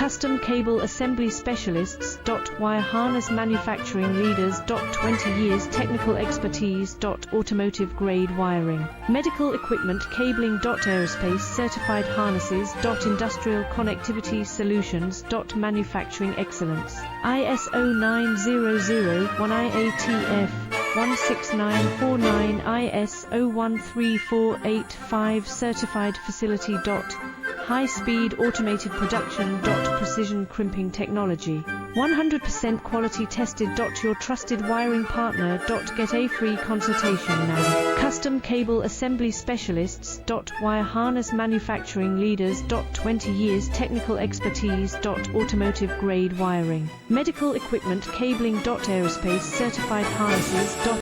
Custom Cable Assembly Specialists. Wire Harness Manufacturing Leaders. 20 years technical expertise. Automotive grade wiring. Medical equipment cabling. Aerospace certified harnesses. Industrial connectivity solutions. Manufacturing excellence. ISO 9001 IATF 16949 ISO 13485 certified facility. High-speed automated production. Precision crimping technology. 100% quality tested. Your trusted wiring partner. Get a free consultation now. Custom Cable Assembly Specialists. Wire Harness Manufacturing Leaders. 20 years technical expertise. Automotive grade wiring. Medical equipment cabling. Aerospace certified harnesses.